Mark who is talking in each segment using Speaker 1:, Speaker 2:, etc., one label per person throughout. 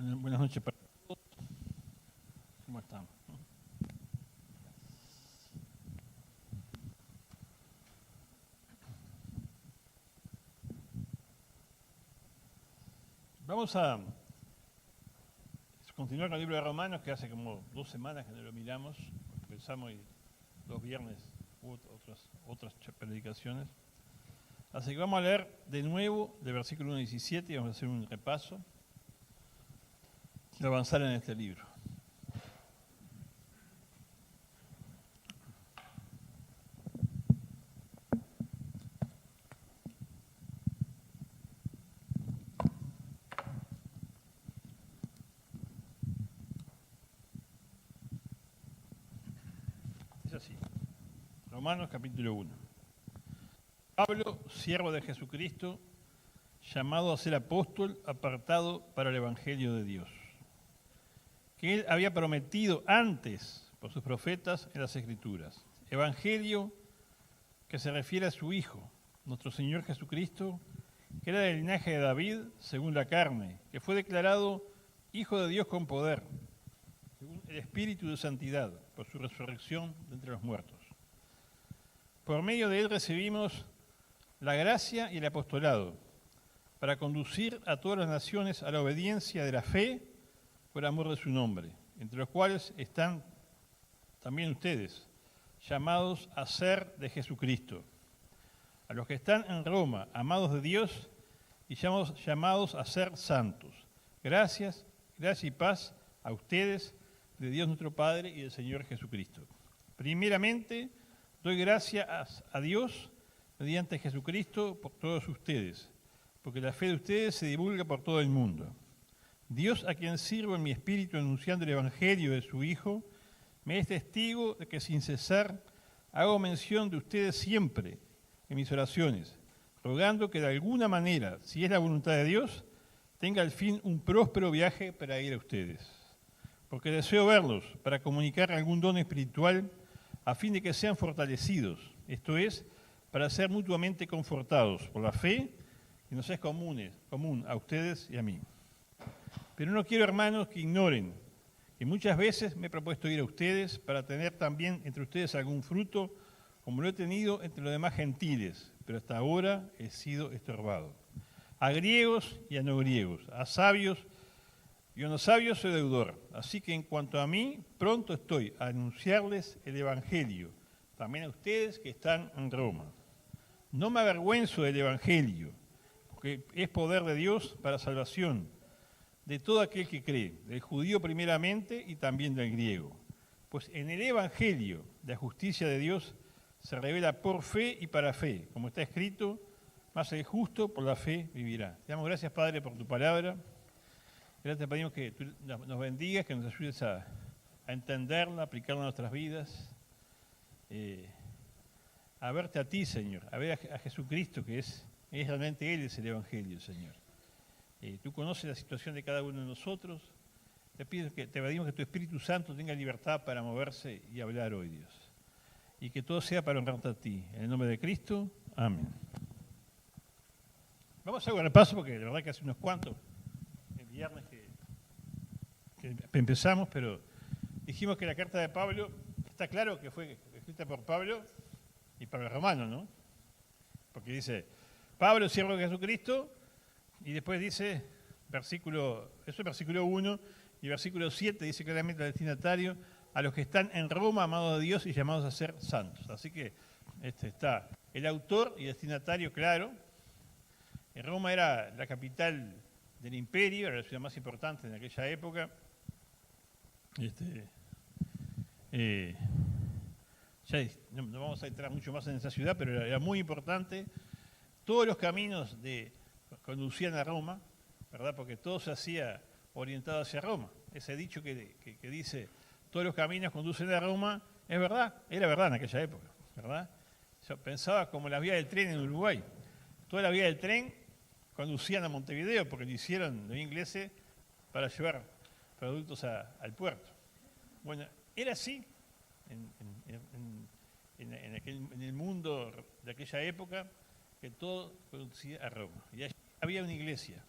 Speaker 1: Buenas noches para todos. ¿Cómo están? Vamos a continuar con el libro de Romanos, que hace como 2 semanas que no lo miramos. Empezamos y los viernes hubo otras predicaciones. Así que vamos a leer de nuevo del versículo 1 al 17 y vamos a hacer un repaso y avanzar en este libro. Es así. Romanos capítulo 1. Pablo, siervo de Jesucristo, llamado a ser apóstol, apartado para el Evangelio de Dios, que él había prometido antes por sus profetas en las Escrituras. Evangelio que se refiere a su Hijo, nuestro Señor Jesucristo, que era del linaje de David, según la carne, que fue declarado Hijo de Dios con poder, según el Espíritu de Santidad, por su resurrección de entre los muertos. Por medio de él recibimos la gracia y el apostolado, para conducir a todas las naciones a la obediencia de la fe por amor de su nombre, entre los cuales están también ustedes, llamados a ser de Jesucristo. A los que están en Roma, amados de Dios y llamados a ser santos. Gracia y paz a ustedes, de Dios nuestro Padre y del Señor Jesucristo. Primeramente, doy gracias a Dios mediante Jesucristo por todos ustedes, porque la fe de ustedes se divulga por todo el mundo. Dios, a quien sirvo en mi espíritu anunciando el Evangelio de su Hijo, me es testigo de que sin cesar hago mención de ustedes siempre en mis oraciones, rogando que de alguna manera, si es la voluntad de Dios, tenga al fin un próspero viaje para ir a ustedes. Porque deseo verlos para comunicar algún don espiritual a fin de que sean fortalecidos, esto es, para ser mutuamente confortados por la fe que nos es común a ustedes y a mí. Pero no quiero, hermanos, que ignoren que muchas veces me he propuesto ir a ustedes para tener también entre ustedes algún fruto, como lo he tenido entre los demás gentiles, pero hasta ahora he sido estorbado. A griegos y a no griegos, a sabios y a no sabios soy deudor. Así que en cuanto a mí, pronto estoy a anunciarles el Evangelio, también a ustedes que están en Roma. No me avergüenzo del Evangelio, porque es poder de Dios para salvación de todo aquel que cree, del judío primeramente y también del griego. Pues en el Evangelio la justicia de Dios se revela por fe y para fe, como está escrito, mas el justo por la fe vivirá. Te damos gracias, Padre, por tu palabra. Gracias, te pedimos que tú nos bendigas, que nos ayudes a entenderla, a aplicarla a nuestras vidas, a verte a ti, Señor, a ver a Jesucristo, que es realmente Él, es el Evangelio, Señor. Tú conoces la situación de cada uno de nosotros. Te pedimos que tu Espíritu Santo tenga libertad para moverse y hablar hoy, Dios. Y que todo sea para honrarte a ti. En el nombre de Cristo, amén. Vamos a hacer un repaso porque la verdad que hace unos cuantos el viernes que empezamos, pero dijimos que la carta de Pablo, está claro que fue escrita por Pablo y para los romanos, ¿no? Porque dice, Pablo, siervo de Jesucristo, y después dice, versículo 1, y versículo 7 dice claramente al destinatario, a los que están en Roma, amados de Dios y llamados a ser santos. Así que está el autor y destinatario claro. En Roma era la capital del imperio, era la ciudad más importante en aquella época. Ya no vamos a entrar mucho más en esa ciudad, pero era muy importante. Todos los caminos conducían a Roma, ¿verdad? Porque todo se hacía orientado hacia Roma. Ese dicho que dice, todos los caminos conducen a Roma, es verdad, era verdad en aquella época, ¿verdad? Yo pensaba como la vía del tren en Uruguay. Toda la vía del tren conducían a Montevideo, porque lo hicieron los ingleses para llevar productos al puerto. Bueno, era así en el mundo de aquella época, que todo conducía a Roma. Y allí había una iglesia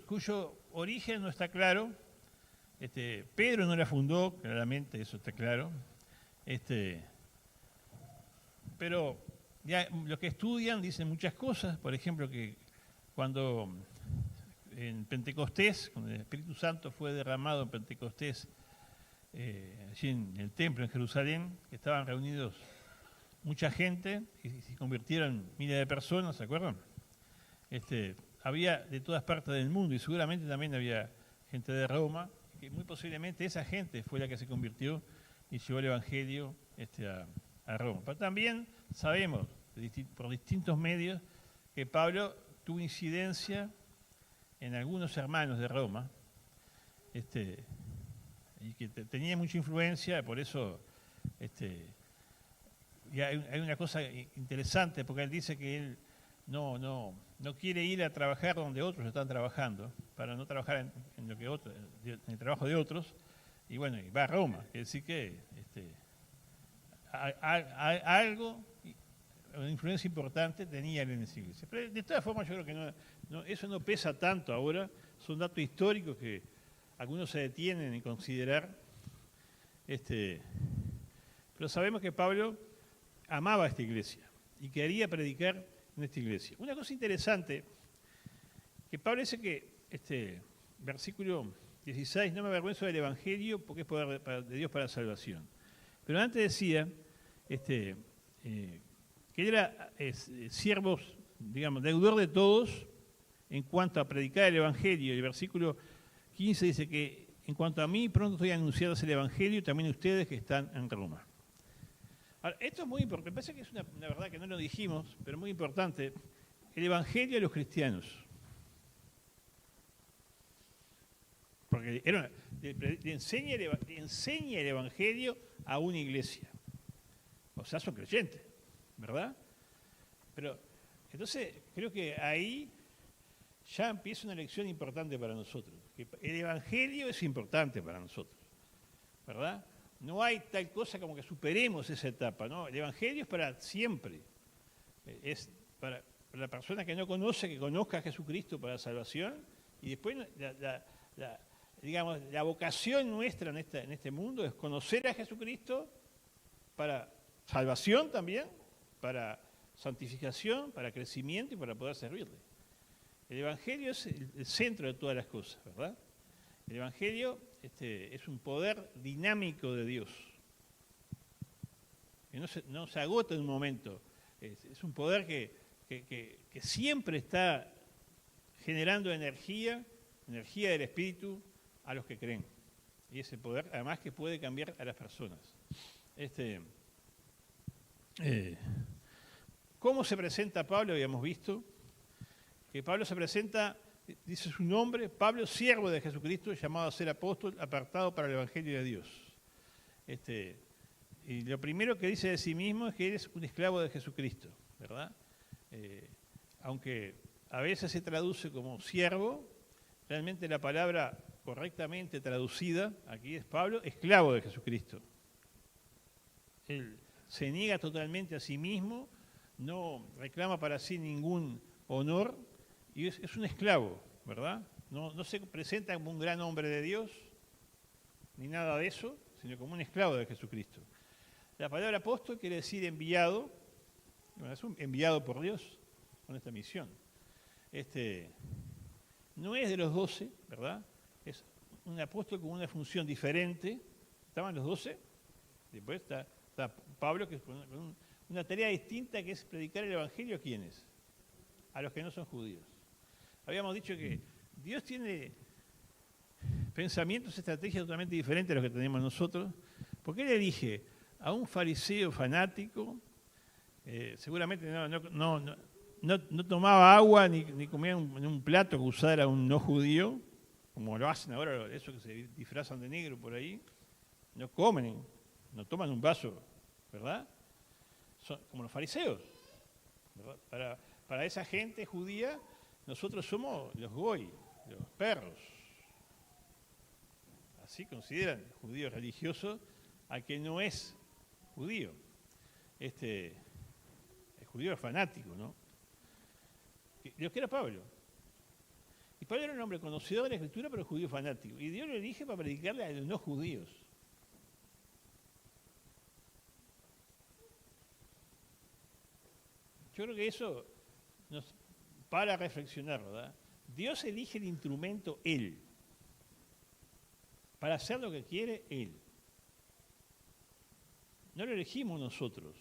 Speaker 1: cuyo origen no está claro. Pedro no la fundó, claramente, eso está claro. Pero ya los que estudian dicen muchas cosas, por ejemplo, que cuando en Pentecostés, cuando el Espíritu Santo fue derramado en Pentecostés, allí en el templo en Jerusalén, que estaban reunidos mucha gente y se convirtieron miles de personas, ¿se acuerdan? Había de todas partes del mundo y seguramente también había gente de Roma, que muy posiblemente esa gente fue la que se convirtió y llevó el Evangelio a Roma. Pero también sabemos por distintos medios que Pablo tuvo incidencia en algunos hermanos de Roma y que tenía mucha influencia, por eso y hay una cosa interesante, porque él dice que él no quiere ir a trabajar donde otros están trabajando, para no trabajar en el trabajo de otros, y bueno, y va a Roma, quiere decir que algo, una influencia importante tenía él en esa iglesia. Pero de todas formas yo creo que eso no pesa tanto ahora, son datos históricos que algunos se detienen en considerar, pero sabemos que Pablo amaba a esta iglesia y quería predicar en esta iglesia. Una cosa interesante, que Pablo dice que, versículo 16, no me avergüenzo del Evangelio porque es poder de Dios para la salvación. Pero antes decía que él era siervo, digamos, deudor de todos en cuanto a predicar el Evangelio. Y el versículo 15 dice que en cuanto a mí, pronto estoy anunciado el Evangelio y también ustedes que están en Roma. Ahora, esto es muy importante, me parece que es una verdad que no lo dijimos, pero muy importante, el Evangelio a los cristianos. Porque le enseña el Evangelio a una iglesia. O sea, son creyentes, ¿verdad? Pero, entonces, creo que ahí ya empieza una lección importante para nosotros. Que el Evangelio es importante para nosotros, ¿verdad? No hay tal cosa como que superemos esa etapa, ¿no? El Evangelio es para siempre. Es para la persona que no conoce, que conozca a Jesucristo para la salvación. Y después, digamos, la vocación nuestra en este mundo es conocer a Jesucristo para salvación también, para santificación, para crecimiento y para poder servirle. El Evangelio es el centro de todas las cosas, ¿verdad? El Evangelio es un poder dinámico de Dios, que no se agota en un momento. Es un poder que siempre está generando energía del Espíritu a los que creen. Y ese poder, además, que puede cambiar a las personas. ¿Cómo se presenta Pablo? Habíamos visto que Pablo se presenta, dice su nombre, Pablo, siervo de Jesucristo, llamado a ser apóstol, apartado para el Evangelio de Dios. Y lo primero que dice de sí mismo es que él es un esclavo de Jesucristo, ¿verdad? Aunque a veces se traduce como siervo, realmente la palabra correctamente traducida aquí es Pablo, esclavo de Jesucristo. Él se niega totalmente a sí mismo, no reclama para sí ningún honor y es un esclavo, ¿verdad? No se presenta como un gran hombre de Dios, ni nada de eso, sino como un esclavo de Jesucristo. La palabra apóstol quiere decir enviado, es un enviado por Dios con esta misión. No es de los 12, ¿verdad? Es un apóstol con una función diferente. Estaban los 12, después está Pablo, que es con una tarea distinta, que es predicar el Evangelio. ¿A quiénes? A los que no son judíos. Habíamos dicho que Dios tiene pensamientos, estrategias totalmente diferentes a los que tenemos nosotros, porque Él elige a un fariseo fanático, seguramente no tomaba agua ni comía en un plato que usara un no judío, como lo hacen ahora, esos que se disfrazan de negro por ahí, no comen, no toman un vaso, ¿verdad? Son como los fariseos, ¿verdad? Para esa gente judía, nosotros somos los goy, los perros. Así consideran judíos religiosos al que no es judío. El judío es fanático, ¿no? Lo que era Pablo. Y Pablo era un hombre conocedor de la Escritura, pero judío fanático. Y Dios lo elige para predicarle a los no judíos. Yo creo que eso nos para reflexionar, ¿verdad? Dios elige el instrumento Él. Para hacer lo que quiere Él. No lo elegimos nosotros.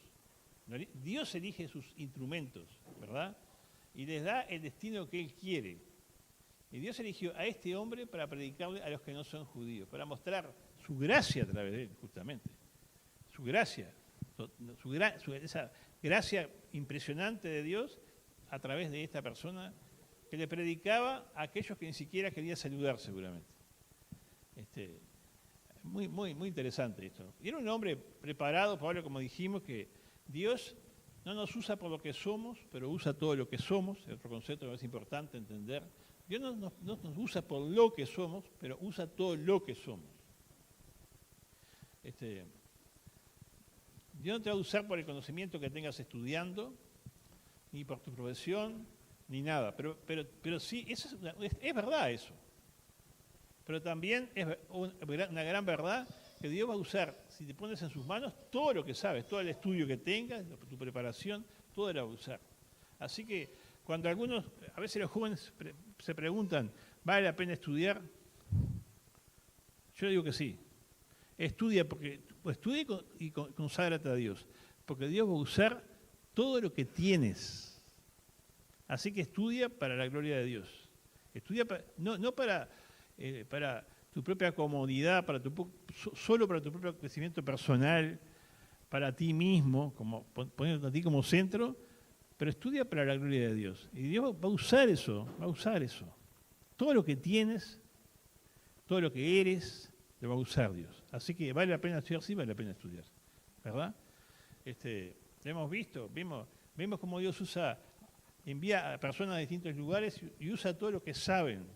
Speaker 1: Dios elige sus instrumentos, ¿verdad? Y les da el destino que Él quiere. Y Dios eligió a este hombre para predicarle a los que no son judíos, para mostrar su gracia a través de él, justamente. Su gracia, esa gracia impresionante de Dios a través de esta persona que le predicaba a aquellos que ni siquiera quería saludar, seguramente. Muy interesante esto. Y era un hombre preparado, Pablo, como dijimos, que Dios no nos usa por lo que somos, pero usa todo lo que somos, es otro concepto que es importante entender. Dios no nos usa por lo que somos, pero usa todo lo que somos. Dios no te va a usar por el conocimiento que tengas estudiando, ni por tu profesión, ni nada. Pero sí, es verdad eso. Pero también es una gran verdad que Dios va a usar, si te pones en sus manos, todo lo que sabes, todo el estudio que tengas, tu preparación, todo lo va a usar. Así que cuando a veces los jóvenes se preguntan, ¿vale la pena estudiar? Yo digo que sí. Estudia y conságrate a Dios, porque Dios va a usar todo lo que tienes. Así que estudia para la gloria de Dios. Estudia no para tu propia comodidad, solo para tu propio crecimiento personal, para ti mismo, poniéndote a ti como centro, pero estudia para la gloria de Dios. Y Dios va a usar eso. Todo lo que tienes, todo lo que eres, lo va a usar Dios. Así que vale la pena estudiar, sí vale la pena estudiar. ¿Verdad? Lo hemos visto, vemos cómo Dios envía a personas a distintos lugares y usa todo lo que saben,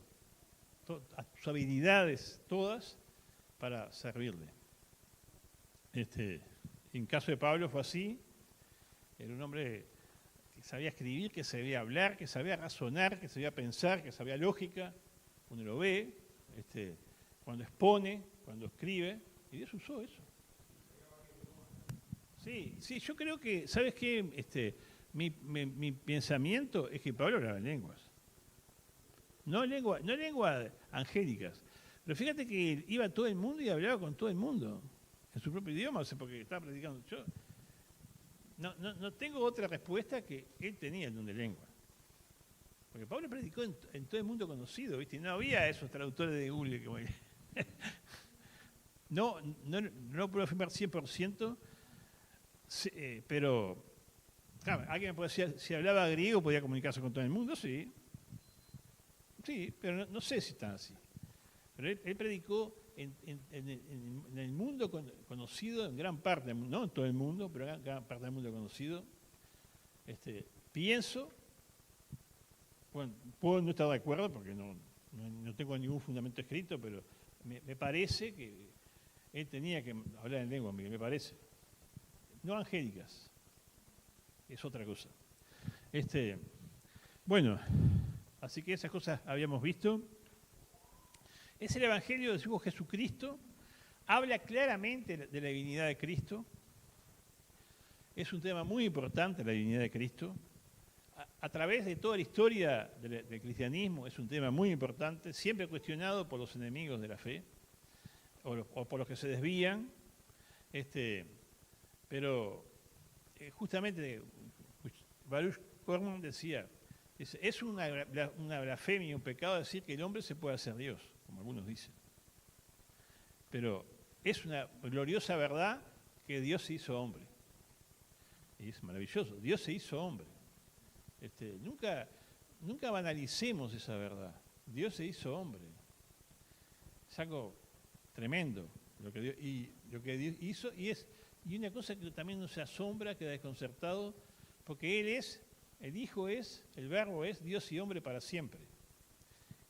Speaker 1: sus habilidades todas, para servirle. En caso de Pablo fue así. Era un hombre que sabía escribir, que sabía hablar, que sabía razonar, que sabía pensar, que sabía lógica. Uno lo ve, cuando expone, cuando escribe, y Dios usó eso. Sí, yo creo que, ¿sabes qué? Mi pensamiento es que Pablo hablaba en lenguas. No lenguas angélicas. Pero fíjate que iba a todo el mundo y hablaba con todo el mundo, en su propio idioma, porque estaba predicando. Yo no tengo otra respuesta que él tenía el don de lengua. Porque Pablo predicó en todo el mundo conocido, ¿viste? Y no había esos traductores de Google que no puedo afirmar 100%, pero claro, alguien me puede decir, si hablaba griego podía comunicarse con todo el mundo, sí. Sí, pero no sé si está así. Pero él predicó en el mundo conocido, en gran parte, no en todo el mundo, pero en gran parte del mundo conocido. Pienso, bueno, puedo no estar de acuerdo porque no tengo ningún fundamento escrito, pero me parece que él tenía que hablar en lengua, me parece. No angélicas, es otra cosa. Bueno, así que esas cosas habíamos visto. Es el Evangelio de su Hijo Jesucristo, habla claramente de la divinidad de Cristo. Es un tema muy importante, la divinidad de Cristo. A través de toda la historia del cristianismo es un tema muy importante, siempre cuestionado por los enemigos de la fe, o por los que se desvían. Pero justamente Baruch Korman decía, es una blasfemia, un pecado decir que el hombre se puede hacer Dios, como algunos dicen. Pero es una gloriosa verdad que Dios se hizo hombre. Y es maravilloso, Dios se hizo hombre. Nunca banalicemos esa verdad. Dios se hizo hombre. Es algo tremendo lo que Dios hizo, y una cosa que también nos asombra, queda desconcertado, porque el Hijo es, el Verbo es Dios y hombre para siempre.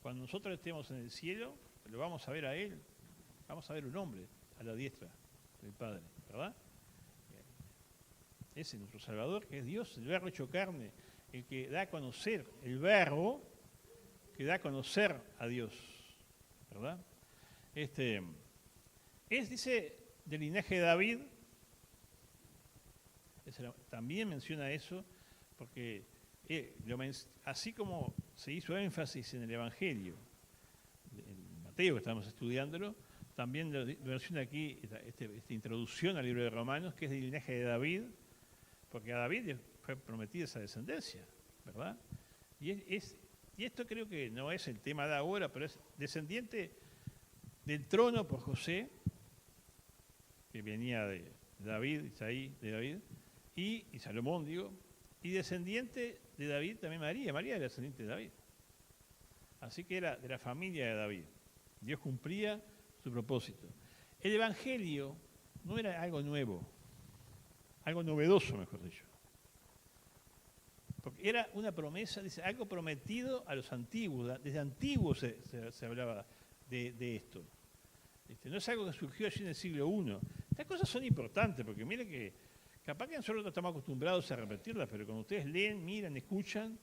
Speaker 1: Cuando nosotros estemos en el cielo, lo vamos a ver a Él, vamos a ver un hombre a la diestra del Padre, ¿verdad? Ese es nuestro Salvador, que es Dios, el Verbo hecho carne, el que da a conocer el Verbo que da a conocer a Dios, ¿verdad? Dice, del linaje de David, también menciona eso, porque así como se hizo énfasis en el Evangelio, en Mateo, que estamos estudiándolo, también lo menciona aquí esta introducción al libro de Romanos, que es del linaje de David, porque a David fue prometida esa descendencia, ¿verdad? Y esto creo que no es el tema de ahora, pero es descendiente del trono por José, que venía de David, Isaí, de David, y Salomón, digo, y descendiente de David también María. María era descendiente de David. Así que era de la familia de David. Dios cumplía su propósito. El Evangelio no era algo nuevo, algo novedoso, mejor dicho. Porque era una promesa, dice, algo prometido a los antiguos. Desde antiguo se hablaba de esto. No es algo que surgió allí en el siglo I. Estas cosas son importantes, porque mire que capaz que nosotros estamos acostumbrados a repetirlas, pero cuando ustedes leen, miran, escuchan,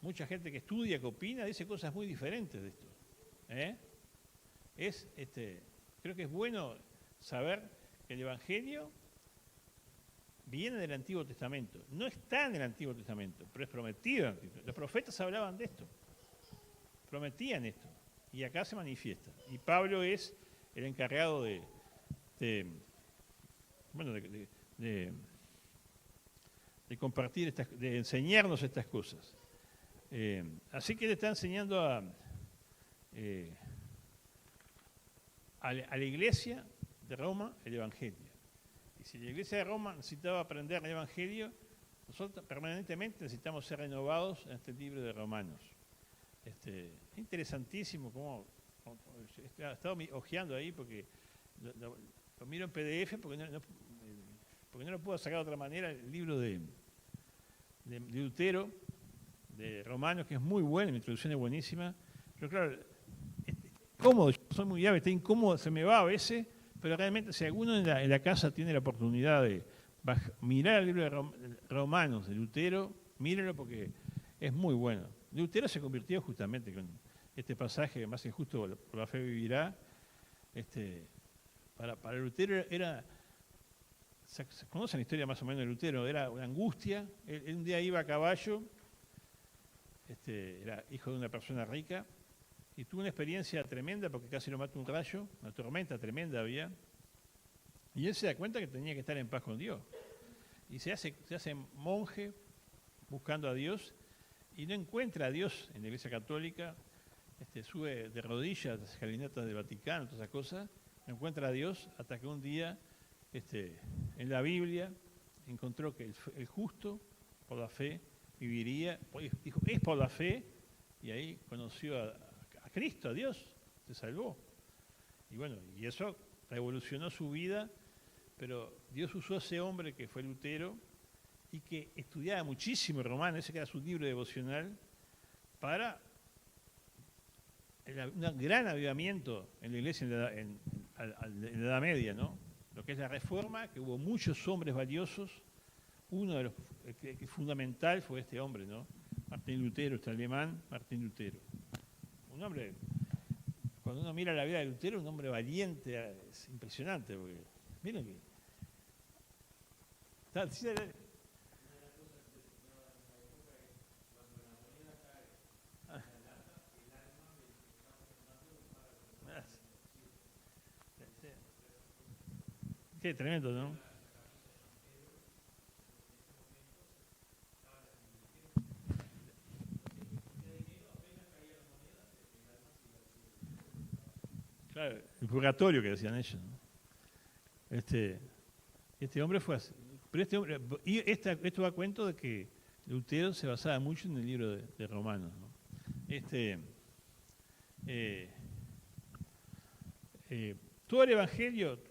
Speaker 1: mucha gente que estudia, que opina, dice cosas muy diferentes de esto. Creo que es bueno saber que el Evangelio viene del Antiguo Testamento. No está en el Antiguo Testamento, pero es prometido. Los profetas hablaban de esto, prometían esto, y acá se manifiesta. Y Pablo es el encargado de compartir, de enseñarnos estas cosas. Así que él está enseñando a la iglesia de Roma el Evangelio. Y si la iglesia de Roma necesitaba aprender el Evangelio, nosotros permanentemente necesitamos ser renovados en este libro de Romanos. Es interesantísimo cómo he estado hojeando ahí porque lo miro en PDF porque no lo puedo sacar de otra manera, el libro de Lutero, de Romanos, que es muy bueno, mi introducción es buenísima, pero claro, cómodo, yo soy muy hábil, está incómodo, se me va a veces, pero realmente si alguno en la casa tiene la oportunidad de mirar el libro de Romanos de Lutero, mírenlo porque es muy bueno. Lutero se convirtió justamente con este pasaje, más injusto por la fe vivirá. Para Lutero era, ¿se conocen la historia más o menos de Lutero? Era una angustia. Él un día iba a caballo, era hijo de una persona rica, y tuvo una experiencia tremenda porque casi lo mata un rayo, una tormenta tremenda había, y él se da cuenta que tenía que estar en paz con Dios. Y se hace monje buscando a Dios, y no encuentra a Dios en la Iglesia Católica, sube de rodillas a las escalinatas del Vaticano, todas esas cosas, no encuentra a Dios hasta que un día en la Biblia encontró que el justo por la fe viviría, dijo, es por la fe, y ahí conoció a Cristo, a Dios, se salvó. Y bueno, y eso revolucionó su vida, pero Dios usó a ese hombre que fue Lutero y que estudiaba muchísimo Romano, ese que era su libro devocional, para un gran avivamiento en la iglesia en la Edad Media, ¿no? Lo que es la Reforma, que hubo muchos hombres valiosos. Uno de los fundamental fue este hombre, ¿no? Martín Lutero, este alemán, Martín Lutero. Un hombre, cuando uno mira la vida de Lutero, un hombre valiente, es impresionante, porque miren que... Qué tremendo, ¿no? Claro, el purgatorio que decían ellos, ¿no? Este hombre fue así. Pero este hombre, y esto va a cuento de que Lutero se basaba mucho en el libro de Romanos, ¿no? Todo el Evangelio,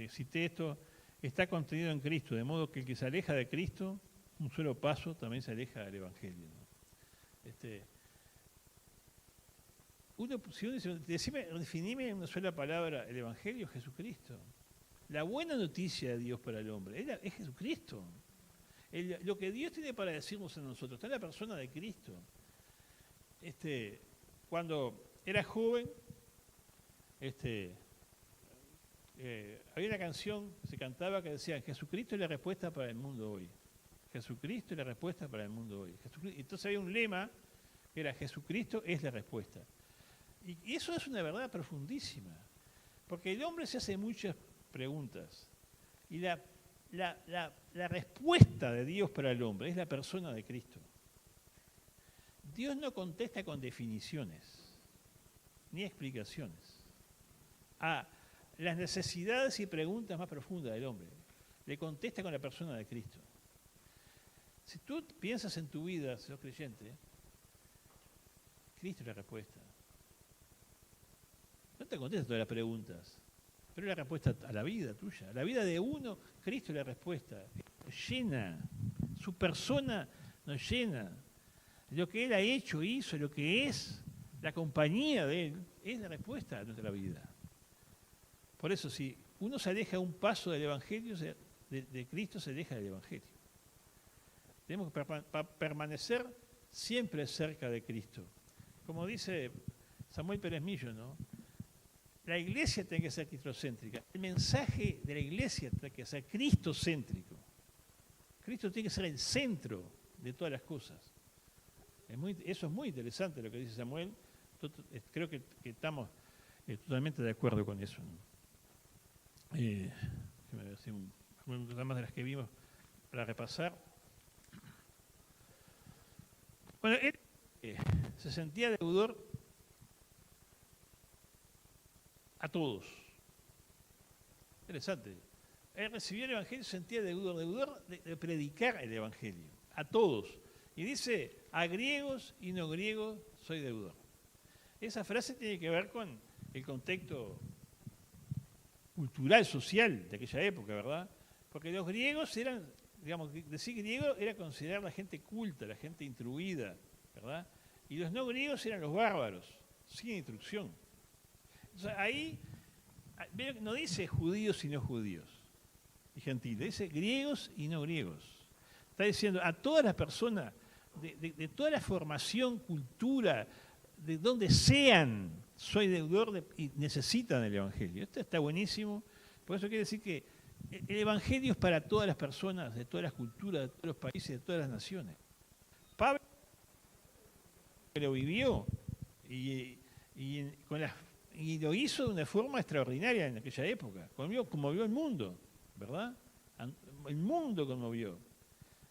Speaker 1: cité esto, está contenido en Cristo, de modo que el que se aleja de Cristo, un solo paso, también se aleja del Evangelio, ¿no? Si uno dice, definime en una sola palabra el Evangelio, Jesucristo. La buena noticia de Dios para el hombre es Jesucristo. Lo que Dios tiene para decirnos a nosotros está en la persona de Cristo. cuando era joven, había una canción que se cantaba que decía: Jesucristo es la respuesta para el mundo hoy. Jesucristo es la respuesta para el mundo hoy. Entonces había un lema que era: Jesucristo es la respuesta. Y eso es una verdad profundísima, porque el hombre se hace muchas preguntas y la respuesta de Dios para el hombre es la persona de Cristo. Dios no contesta con definiciones ni explicaciones a las necesidades y preguntas más profundas del hombre. Le contesta con la persona de Cristo. Si tú piensas en tu vida, si sos creyente, Cristo es la respuesta. No te contesta todas las preguntas, pero es la respuesta a la vida tuya. A la vida de uno, Cristo es la respuesta. Nos llena. Su persona nos llena. Lo que Él ha hecho, hizo, lo que es la compañía de Él, es la respuesta a nuestra vida. Por eso, si uno se aleja un paso del Evangelio, de Cristo se aleja del Evangelio. Tenemos que permanecer siempre cerca de Cristo. Como dice Samuel Pérez Millo, ¿no? La iglesia tiene que ser cristocéntrica. El mensaje de la iglesia tiene que ser cristocéntrico. Cristo tiene que ser el centro de todas las cosas. Eso es muy interesante lo que dice Samuel. Creo que estamos totalmente de acuerdo con eso, ¿no? Más de las que vimos para repasar. Bueno, él se sentía deudor a todos. Interesante. Él recibió el Evangelio y se sentía deudor de predicar el Evangelio a todos. Y dice: a griegos y no griegos soy deudor. Esa frase tiene que ver con el contexto cultural, social de aquella época, ¿verdad? Porque los griegos eran, digamos, decir griego era considerar la gente culta, la gente instruida, ¿verdad? Y los no griegos eran los bárbaros, sin instrucción. Entonces ahí no dice judíos y no judíos, y gentiles, dice griegos y no griegos. Está diciendo a todas las personas, de toda la formación, cultura, de donde sean, soy deudor y necesitan el Evangelio. Esto está buenísimo. Por eso quiere decir que el Evangelio es para todas las personas, de todas las culturas, de todos los países, de todas las naciones. Pablo lo vivió y lo hizo de una forma extraordinaria en aquella época. Conmovió el mundo, ¿verdad? El mundo conmovió.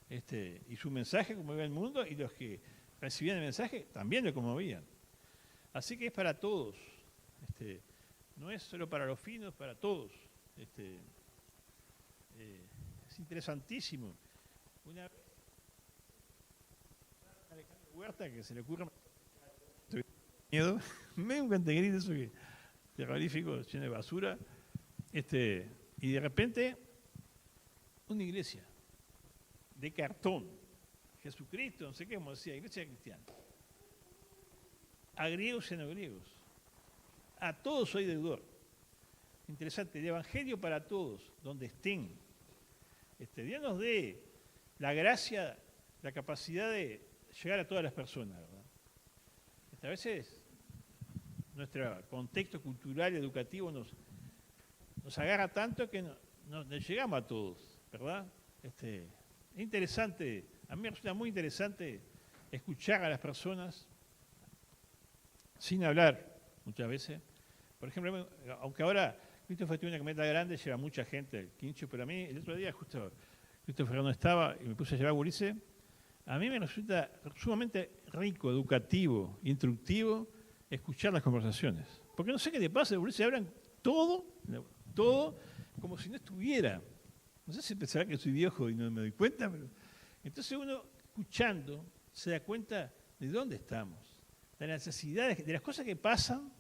Speaker 1: Y su mensaje conmovió al mundo, y los que recibían el mensaje también lo conmovían. Así que es para todos. No es solo para los finos, para todos. Es interesantísimo. Una vez, Alejandro Huerta, que se le ocurre miedo, medio un cantegrito, eso que terrorífico, lleno de basura, y de repente una iglesia de cartón, Jesucristo, no sé qué, como decía, iglesia cristiana, a griegos y a no griegos, a todos soy deudor. Interesante, el Evangelio para todos, donde estén. Dios nos dé la gracia, la capacidad de llegar a todas las personas, ¿verdad? A veces nuestro contexto cultural y educativo nos agarra tanto que no llegamos a todos, ¿verdad? Es interesante, a mí me resulta muy interesante escuchar a las personas sin hablar muchas veces. Por ejemplo, aunque ahora Christopher tiene una camioneta grande, lleva mucha gente al quincho, pero a mí el otro día justo Christopher no estaba y me puse a llevar a Gurice. A mí me resulta sumamente rico, educativo, instructivo escuchar las conversaciones. Porque no sé qué te pasa, Gurice, hablan todo, como si no estuviera. No sé si pensará que soy viejo y no me doy cuenta, pero entonces uno escuchando se da cuenta de dónde estamos, de las necesidades, de las cosas que pasan,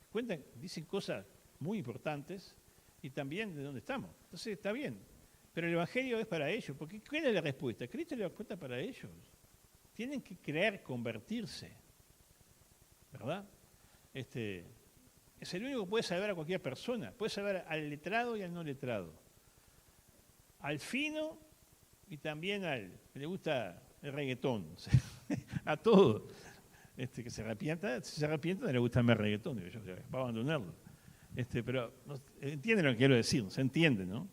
Speaker 1: porque dicen cosas muy importantes y también de dónde estamos. Entonces está bien, pero el Evangelio es para ellos, porque ¿cuál es la respuesta? Cristo es la respuesta para ellos. Tienen que creer, convertirse, ¿verdad? Es el único que puede salvar a cualquier persona, puede salvar al letrado y al no letrado, al fino y también al que le gusta el reggaetón, a todo. Que se arrepienta, si se arrepienta no le gusta más reggaetón, digo yo, para abandonarlo. Pero entienden lo que quiero decir, se entiende, ¿no?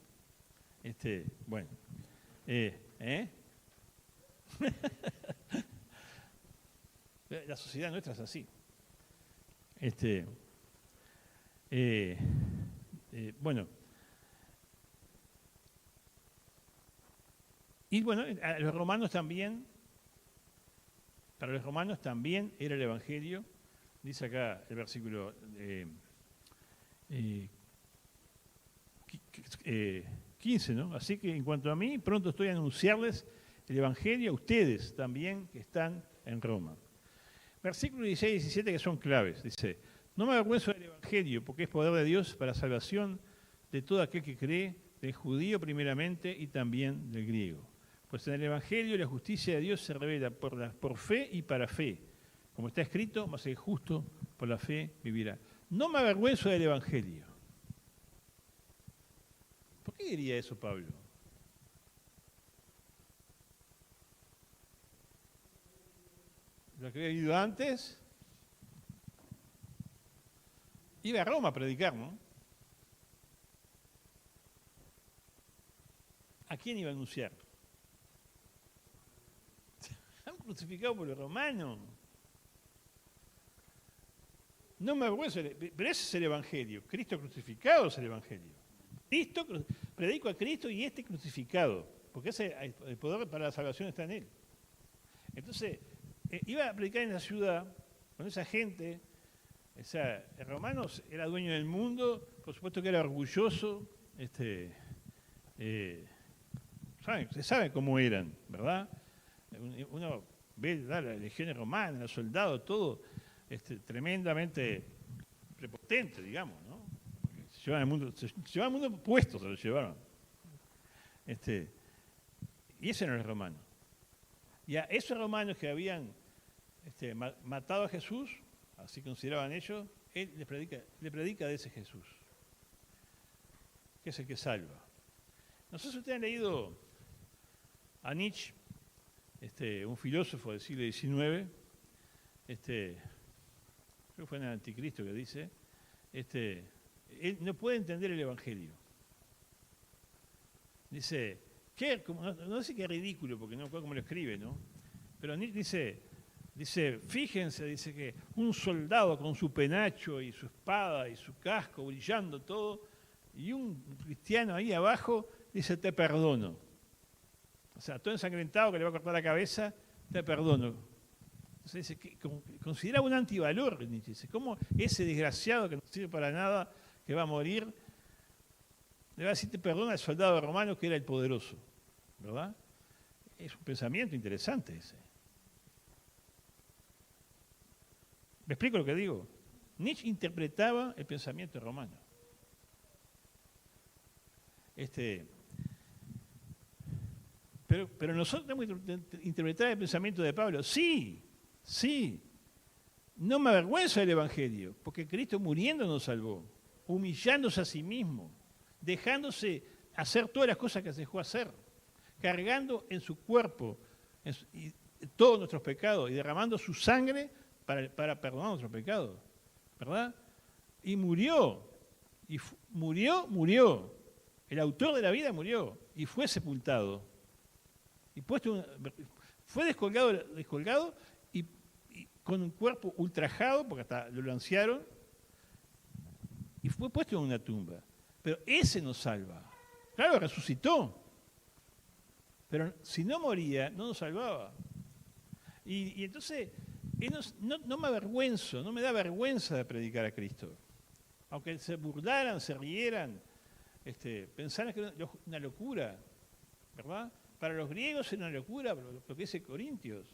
Speaker 1: Bueno. La sociedad nuestra es así. Bueno. Y bueno, a los romanos también, para los romanos también era el Evangelio, dice acá el versículo 15, ¿no? Así que en cuanto a mí, pronto estoy a anunciarles el Evangelio a ustedes también que están en Roma. Versículos 16 y 17 que son claves, dice, no me avergüenzo del Evangelio porque es poder de Dios para salvación de todo aquel que cree, del judío primeramente y también del griego. Pues en el Evangelio la justicia de Dios se revela por fe y para fe. Como está escrito, mas el justo por la fe vivirá. No me avergüenzo del Evangelio. ¿Por qué diría eso Pablo? Lo que había vivido antes, iba a Roma a predicar, ¿no? ¿A quién iba a anunciar? Han crucificado por los romanos. No me avergüenzo, pero ese es el Evangelio. Cristo crucificado es el Evangelio. Predico a Cristo y crucificado, porque el poder para la salvación está en él. Entonces, iba a predicar en la ciudad con esa gente. O sea, el romano era dueño del mundo, por supuesto que era orgulloso. Se sabe cómo eran, ¿verdad? Uno ve las legiones romanas, los soldados, todo tremendamente prepotente, digamos, ¿no? Se llevaban el mundo puesto, se lo llevaron. Y ese eran los romanos. Y a esos romanos que habían matado a Jesús, así consideraban ellos, él le predica de ese Jesús, que es el que salva. No sé si ustedes han leído a Nietzsche, un filósofo del siglo XIX, creo que fue en el Anticristo que dice, él no puede entender el Evangelio. Dice, no sé qué ridículo, porque no recuerdo cómo lo escribe, ¿no? Pero Nietzsche dice, fíjense, dice que un soldado con su penacho y su espada y su casco brillando todo, y un cristiano ahí abajo dice, te perdono. O sea, todo ensangrentado que le va a cortar la cabeza, te perdono. Entonces dice, que consideraba un antivalor, Nietzsche. Dice, ¿cómo ese desgraciado que no sirve para nada, que va a morir, le va a decir, te perdona al soldado romano que era el poderoso? ¿Verdad? Es un pensamiento interesante ese. ¿Me explico lo que digo? Nietzsche interpretaba el pensamiento romano. Pero nosotros tenemos que interpretar el pensamiento de Pablo. Sí. No me avergüenzo del Evangelio, porque Cristo muriendo nos salvó, humillándose a sí mismo, dejándose hacer todas las cosas que se dejó hacer, cargando en su cuerpo todos nuestros pecados y derramando su sangre para perdonar nuestros pecados, ¿verdad? Y murió. El autor de la vida murió y fue sepultado. Y fue descolgado y con un cuerpo ultrajado, porque hasta lo lancearon, y fue puesto en una tumba. Pero ese nos salva. Claro, resucitó. Pero si no moría, no nos salvaba. Y entonces, no me avergüenzo, no me da vergüenza de predicar a Cristo. Aunque se burlaran, se rieran, pensaran que era una locura, ¿verdad? Para los griegos era una locura lo que dice Corintios.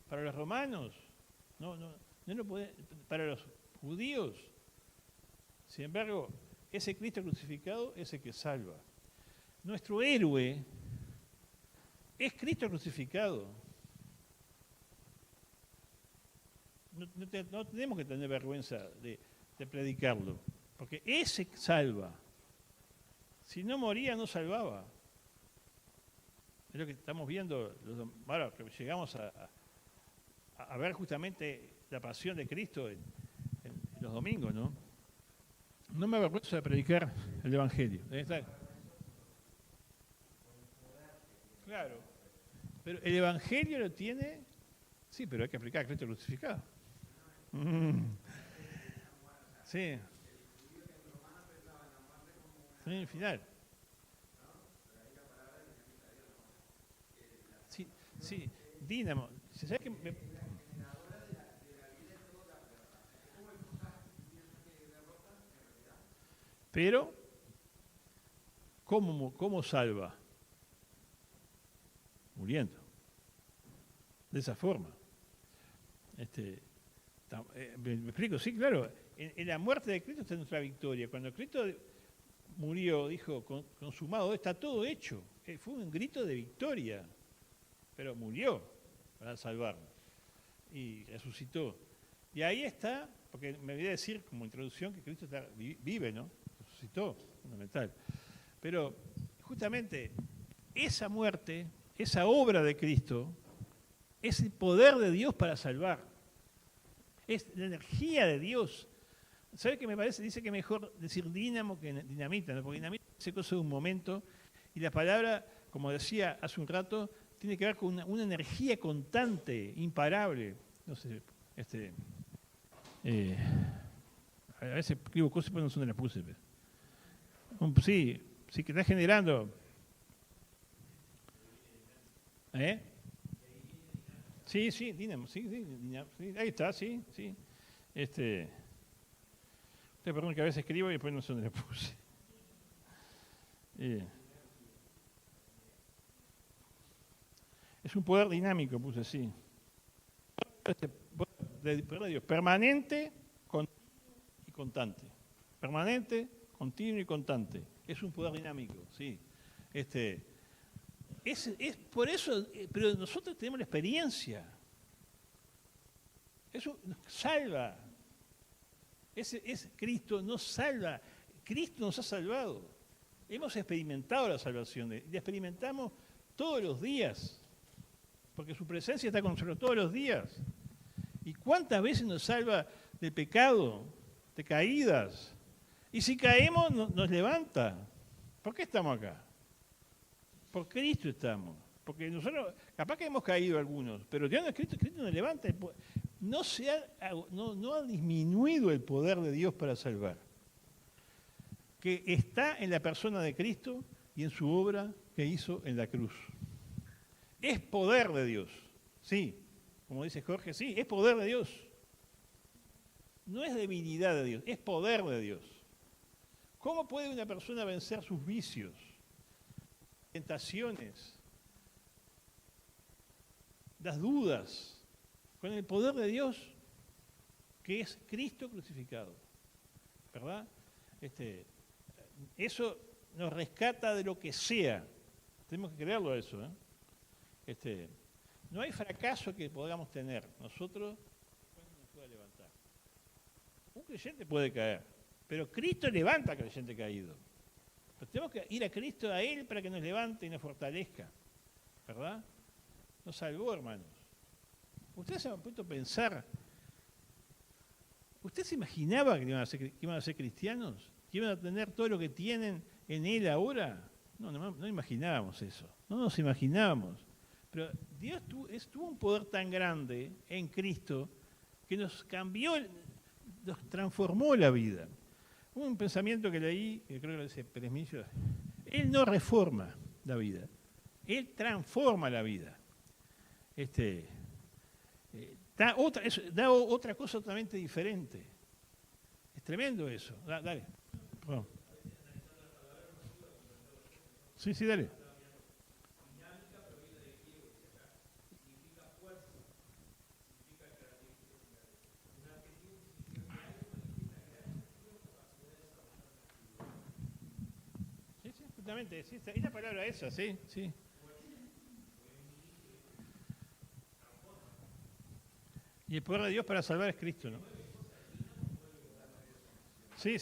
Speaker 1: Para los romanos, no lo puede, para los judíos. Sin embargo, ese Cristo crucificado es el que salva. Nuestro héroe es Cristo crucificado. No tenemos que tener vergüenza de predicarlo, porque ese salva. Si no moría, no salvaba. Es lo que estamos viendo, ahora que llegamos a ver justamente la pasión de Cristo en los domingos, ¿no? No me avergüenzo de predicar el Evangelio. Claro, pero el Evangelio lo tiene, sí, pero hay que aplicar a Cristo crucificado. Sí. Sí, final. Sí, sí, dínamo. ¿Sabes qué? Pero, ¿cómo salva? Muriendo. De esa forma. ¿Me explico? Sí, claro. En la muerte de Cristo está nuestra victoria. Cuando Cristo murió, dijo, consumado, está todo hecho. Fue un grito de victoria. Pero murió para salvarnos. Y resucitó. Y ahí está, porque me voy a decir como introducción que Cristo vive, ¿no? Resucitó, fundamental. Pero justamente esa muerte, esa obra de Cristo, es el poder de Dios para salvar. Es la energía de Dios. ¿Sabe qué me parece? Dice que mejor decir dínamo que dinamita, ¿no? Porque dinamita es cosa de un momento y la palabra, como decía hace un rato, tiene que ver con una energía constante, imparable. No sé, a veces escribo cosas pero no son de las puse. Sí, que está generando. Sí, dínamo, sí, ahí está, sí. Usted perdón que a veces escribo y después no sé dónde la puse. Es un poder dinámico, puse así. Poder de Dios, permanente, continuo y constante. Permanente, continuo y constante. Es un poder dinámico, sí. Es por eso, pero nosotros tenemos la experiencia. Eso nos salva. Cristo nos salva. Cristo nos ha salvado. Hemos experimentado la salvación. Y la experimentamos todos los días. Porque su presencia está con nosotros todos los días. ¿Y cuántas veces nos salva del pecado, de caídas? Y si caemos, nos levanta. ¿Por qué estamos acá? Por Cristo estamos. Porque nosotros, capaz que hemos caído algunos, pero Dios Cristo nos levanta. No ha disminuido el poder de Dios para salvar. Que está en la persona de Cristo y en su obra que hizo en la cruz. Es poder de Dios. Sí, como dice Jorge, sí, es poder de Dios. No es debilidad de Dios, es poder de Dios. ¿Cómo puede una persona vencer sus vicios, tentaciones, las dudas, con el poder de Dios que es Cristo crucificado? ¿Verdad? Eso nos rescata de lo que sea. Tenemos que creerlo eso, ¿eh? No hay fracaso que podamos tener. Nosotros no nos puede levantar. Un creyente puede caer, pero Cristo levanta al creyente caído. Pero tenemos que ir a Cristo, a Él, para que nos levante y nos fortalezca. ¿Verdad? Nos salvó, hermanos. Ustedes se han puesto a pensar. ¿Ustedes se imaginaba que iban a ser cristianos? ¿Que iban a tener todo lo que tienen en Él ahora? No imaginábamos eso. No nos imaginábamos. Pero Dios tuvo un poder tan grande en Cristo que nos cambió, nos transformó la vida. Un pensamiento que leí, que creo que lo dice Pérez Millo, Él no reforma la vida, Él transforma la vida. Da otra cosa totalmente diferente. Es tremendo eso. Dale. Perdón. Sí, dale. Sí, justamente, sí, es la palabra esa, sí. Y el poder de Dios para salvar es Cristo, ¿no? Sí.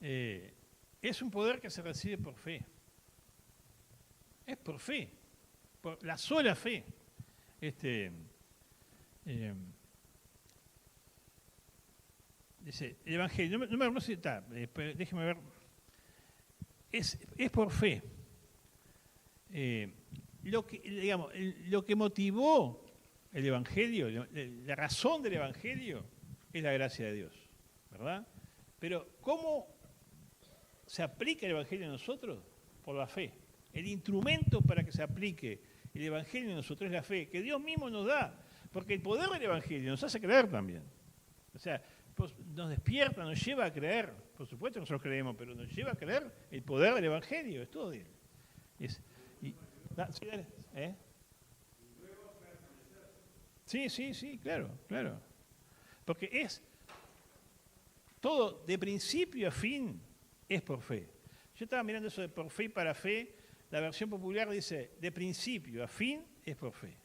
Speaker 1: es un poder que se recibe por fe. Es por fe, por la sola fe. Dice, el Evangelio, no sé si está, déjeme ver, es por fe. Lo que motivó el Evangelio, la razón del Evangelio, es la gracia de Dios, ¿verdad? Pero ¿cómo se aplica el Evangelio en nosotros? Por la fe. El instrumento para que se aplique el Evangelio en nosotros es la fe, que Dios mismo nos da, porque el poder del Evangelio nos hace creer también. O sea, pues nos despierta, nos lleva a creer. Por supuesto que nosotros creemos, pero nos lleva a creer el poder del Evangelio, es todo de él. Sí, claro. Porque es todo, de principio a fin, es por fe. Yo estaba mirando eso de por fe y para fe. La versión popular dice, de principio a fin, es por fe.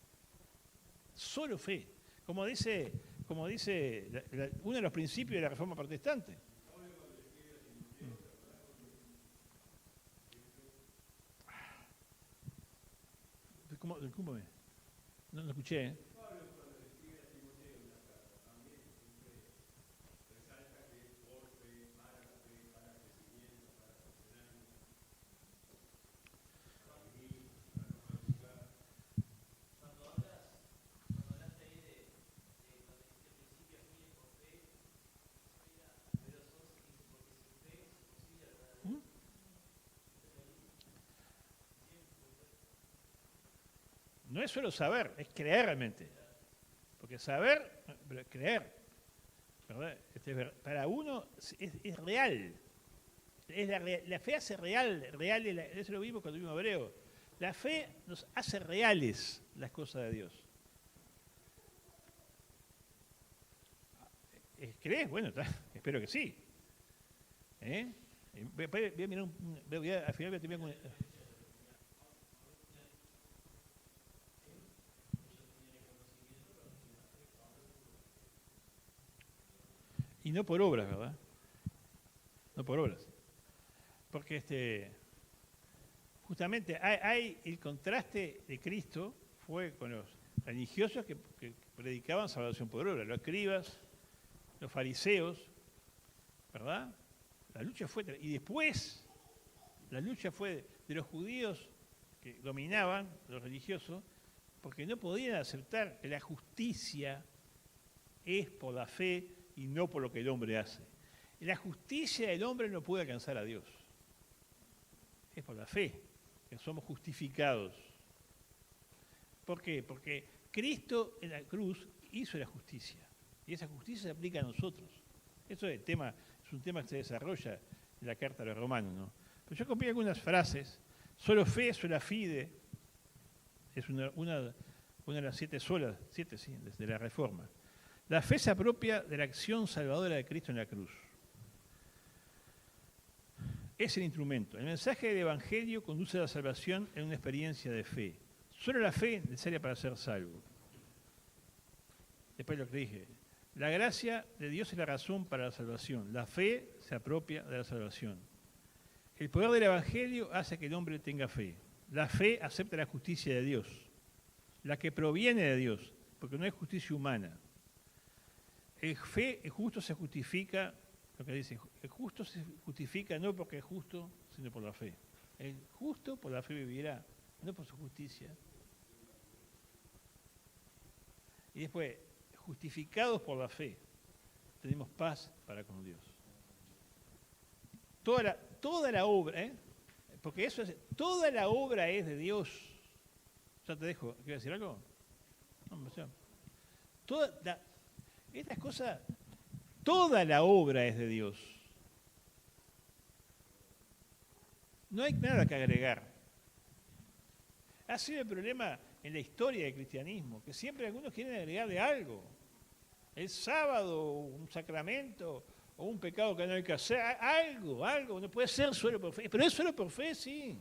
Speaker 1: Solo fe. Como dice uno de los principios de la Reforma Protestante. ¿Cómo me? No lo escuché, ¿eh? No es solo saber, es creer realmente. Porque saber, pero creer, ¿verdad? Para uno es real. La fe hace real, eso lo vimos cuando vimos Hebreo. La fe nos hace reales las cosas de Dios. ¿Crees? Bueno, espero que sí. Voy a mirar al final voy a terminar con... Y no por obras, ¿verdad? No por obras. Porque justamente hay el contraste de Cristo fue con los religiosos que predicaban salvación por obras, los escribas, los fariseos, ¿verdad? La lucha fue, y después la lucha fue de los judíos que dominaban, los religiosos, porque no podían aceptar que la justicia es por la fe y no por lo que el hombre hace. La justicia del hombre no puede alcanzar a Dios. Es por la fe que somos justificados. ¿Por qué? Porque Cristo en la cruz hizo la justicia. Y esa justicia se aplica a nosotros. Eso es un tema que se desarrolla en la carta a los romanos, ¿no? Pero yo copié algunas frases. Solo fe, sola fide. Es una de las 7 solas, 7 sí, desde la Reforma. La fe se apropia de la acción salvadora de Cristo en la cruz. Es el instrumento. El mensaje del Evangelio conduce a la salvación en una experiencia de fe. Solo la fe es necesaria para ser salvo. Después lo que dije. La gracia de Dios es la razón para la salvación. La fe se apropia de la salvación. El poder del Evangelio hace que el hombre tenga fe. La fe acepta la justicia de Dios, la que proviene de Dios, porque no es justicia humana. El justo se justifica, lo que dice, el justo se justifica no porque es justo, sino por la fe. El justo por la fe vivirá, no por su justicia. Y después, justificados por la fe, tenemos paz para con Dios. Toda la obra, porque toda la obra es de Dios. Ya te dejo, ¿quieres decir algo? No, estas cosas, toda la obra es de Dios. No hay nada que agregar. Ha sido el problema en la historia del cristianismo, que siempre algunos quieren agregarle algo. El sábado, un sacramento, o un pecado que no hay que hacer, algo, no puede ser solo por fe. Pero es solo por fe, sí.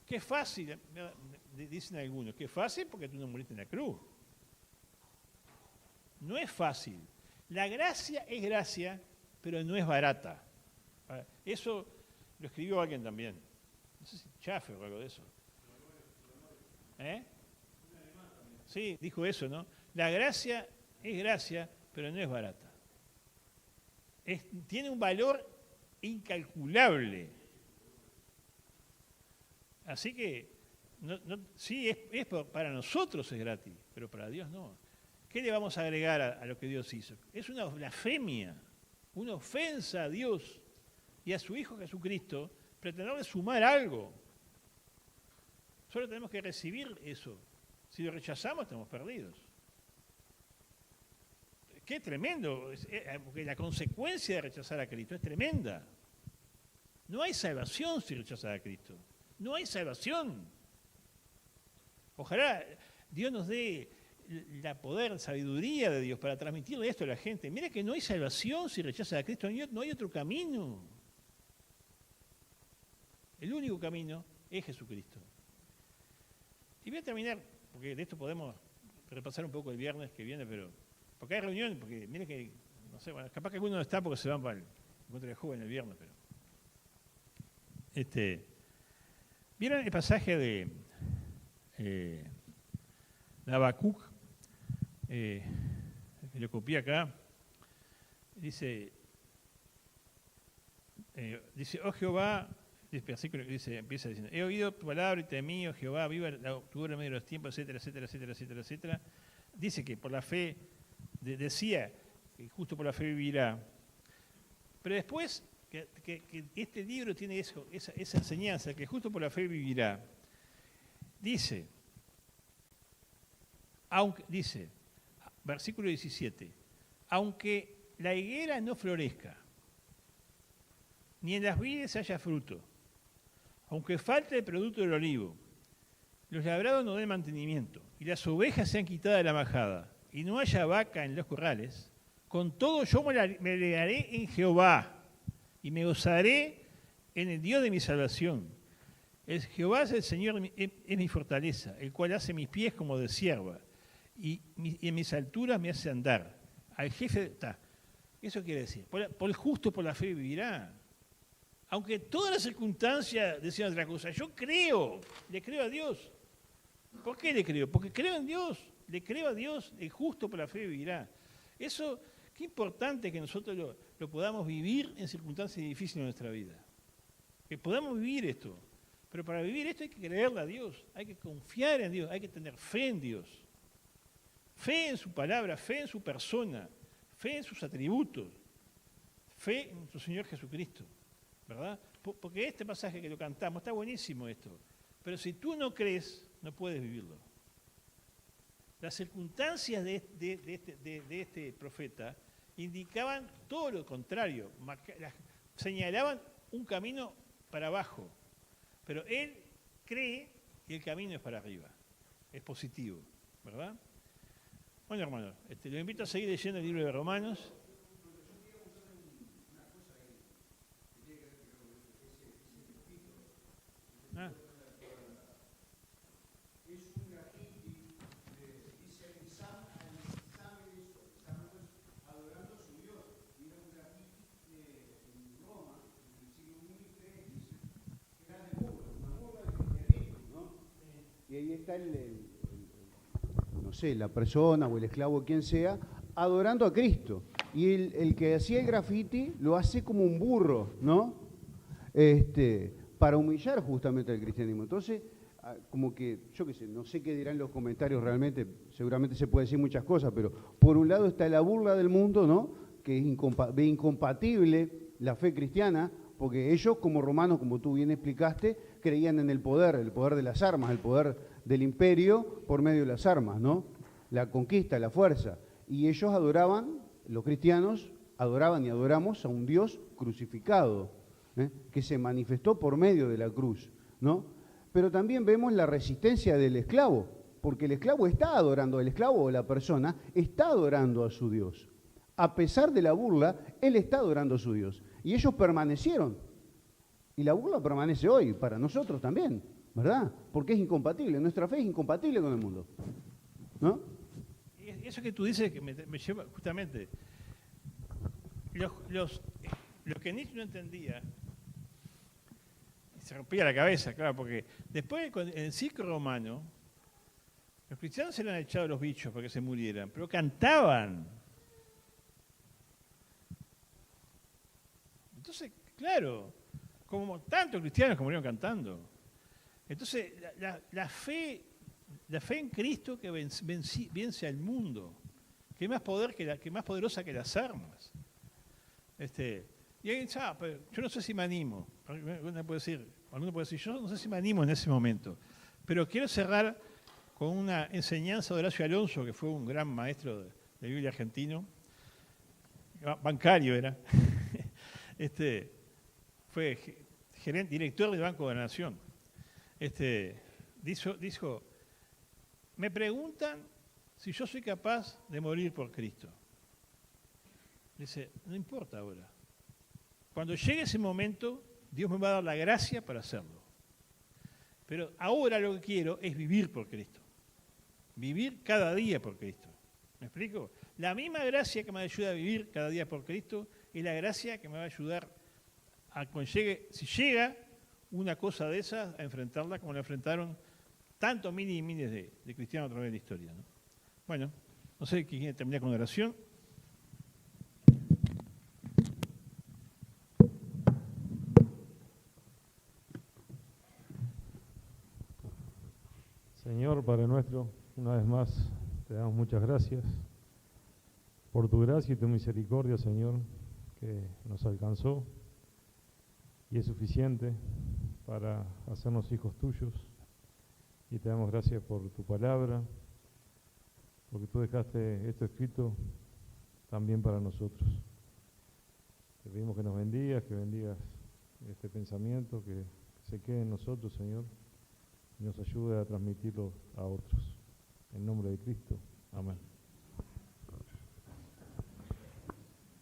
Speaker 1: Qué fácil, dicen algunos, qué fácil porque tú no moriste en la cruz. No es fácil. La gracia es gracia, pero no es barata. Eso lo escribió alguien también. No sé si Schaffer o algo de eso. Sí, dijo eso, ¿no? La gracia es gracia, pero no es barata. Tiene un valor incalculable. Así que, sí, para nosotros es gratis, pero para Dios no. ¿Qué le vamos a agregar a lo que Dios hizo? Es una blasfemia, una ofensa a Dios y a su Hijo Jesucristo, pretenderle sumar algo. Solo tenemos que recibir eso. Si lo rechazamos, estamos perdidos. Qué tremendo, porque la consecuencia de rechazar a Cristo es tremenda. No hay salvación si rechazas a Cristo. No hay salvación. Ojalá Dios nos dé la poder, sabiduría de Dios para transmitirle esto a la gente. Mira que no hay salvación si rechazas a Cristo, no hay otro camino. El único camino es Jesucristo. Y voy a terminar, porque de esto podemos repasar un poco el viernes que viene, pero porque hay reunión, porque mire que, no sé, bueno, capaz que alguno no está porque se van para el encuentro de joven el viernes, pero ¿vieron el pasaje de Habacuc? Lo copié acá. Dice, oh Jehová, empieza diciendo, he oído tu palabra y temí, oh Jehová, viva tu obra en medio de los tiempos, etcétera, etcétera, etcétera, etcétera, etcétera. Dice que por la fe, decía que justo por la fe vivirá. Pero después, que este libro tiene esa enseñanza, que justo por la fe vivirá. Dice, versículo 17, aunque la higuera no florezca, ni en las vides haya fruto, aunque falte el producto del olivo, los labrados no den mantenimiento, y las ovejas sean quitadas de la majada, y no haya vaca en los corrales, con todo yo me alegraré en Jehová, y me gozaré en el Dios de mi salvación. Jehová es el Señor, es mi fortaleza, el cual hace mis pies como de sierva, y en mis alturas me hace andar. Al jefe está. Eso quiere decir, por el justo por la fe vivirá. Aunque todas las circunstancias decían otra cosa, yo le creo a Dios. ¿Por qué le creo? Porque creo en Dios, le creo a Dios, el justo por la fe vivirá. Eso, qué importante que nosotros lo podamos vivir en circunstancias difíciles de nuestra vida. Que podamos vivir esto. Pero para vivir esto hay que creerle a Dios, hay que confiar en Dios, hay que tener fe en Dios. Fe en su palabra, fe en su persona, fe en sus atributos, fe en nuestro Señor Jesucristo, ¿verdad? Porque este pasaje que lo cantamos, está buenísimo esto, pero si tú no crees, no puedes vivirlo. Las circunstancias de este profeta indicaban todo lo contrario, señalaban un camino para abajo, pero él cree que el camino es para arriba, es positivo, ¿verdad? Bueno, hermanos, lo invito a seguir leyendo el libro de Romanos.
Speaker 2: Es un grafiti, dice adorando a su Dios. Y era un grafiti en Roma, en el siglo XIII, dice, que era de burla, una burla del cristianismo, ¿no? Y ahí está no sé, la persona o el esclavo, quien sea, adorando a Cristo. Y el que hacía el grafiti lo hace como un burro, ¿no? Para humillar justamente al cristianismo. Entonces, como que, yo qué sé, no sé qué dirán los comentarios realmente, seguramente se puede decir muchas cosas, pero por un lado está la burla del mundo, ¿no? Que ve incompatible la fe cristiana, porque ellos, como romanos, como tú bien explicaste, creían en el poder de las armas, el poder del imperio por medio de las armas, ¿no? La conquista, la fuerza. Y ellos adoraban, los cristianos adoraban y adoramos a un Dios crucificado, que se manifestó por medio de la cruz, ¿no? Pero también vemos la resistencia del esclavo, porque el esclavo el esclavo o la persona está adorando a su Dios. A pesar de la burla, él está adorando a su Dios. Y ellos permanecieron. Y la burla permanece hoy, para nosotros también, ¿verdad? Porque es incompatible, nuestra fe es incompatible con el mundo, ¿no?
Speaker 1: Y eso que tú dices que me lleva justamente, lo que Nietzsche no entendía, se rompía la cabeza, claro, porque después en el circo romano, los cristianos se le han echado los bichos para que se murieran, pero cantaban. Entonces, claro, como tantos cristianos que murieron cantando. Entonces, la fe en Cristo que vence al mundo, que es más poderosa que las armas. Y alguien dice, pero yo no sé si me animo. Alguno puede decir, yo no sé si me animo en ese momento. Pero quiero cerrar con una enseñanza de Horacio Alonso, que fue un gran maestro de Biblia argentino, bancario era, fue director del Banco de la Nación. Dijo, me preguntan si yo soy capaz de morir por Cristo. Dice, no importa ahora. Cuando llegue ese momento, Dios me va a dar la gracia para hacerlo. Pero ahora lo que quiero es vivir por Cristo. Vivir cada día por Cristo. ¿Me explico? La misma gracia que me ayuda a vivir cada día por Cristo es la gracia que me va a ayudar a cuando llegue, si llega una cosa de esas, a enfrentarla como la enfrentaron tantos miles y miles de cristianos a través de la historia, ¿no? Bueno, no sé quién quiere terminar con la oración.
Speaker 3: Señor, Padre nuestro, una vez más te damos muchas gracias por tu gracia y tu misericordia, Señor, que nos alcanzó y es suficiente para hacernos hijos tuyos. Y te damos gracias por tu palabra, porque tú dejaste esto escrito también para nosotros. Te pedimos que nos bendigas, que bendigas este pensamiento, que se quede en nosotros, Señor, y nos ayude a transmitirlo a otros. En nombre de Cristo. Amén.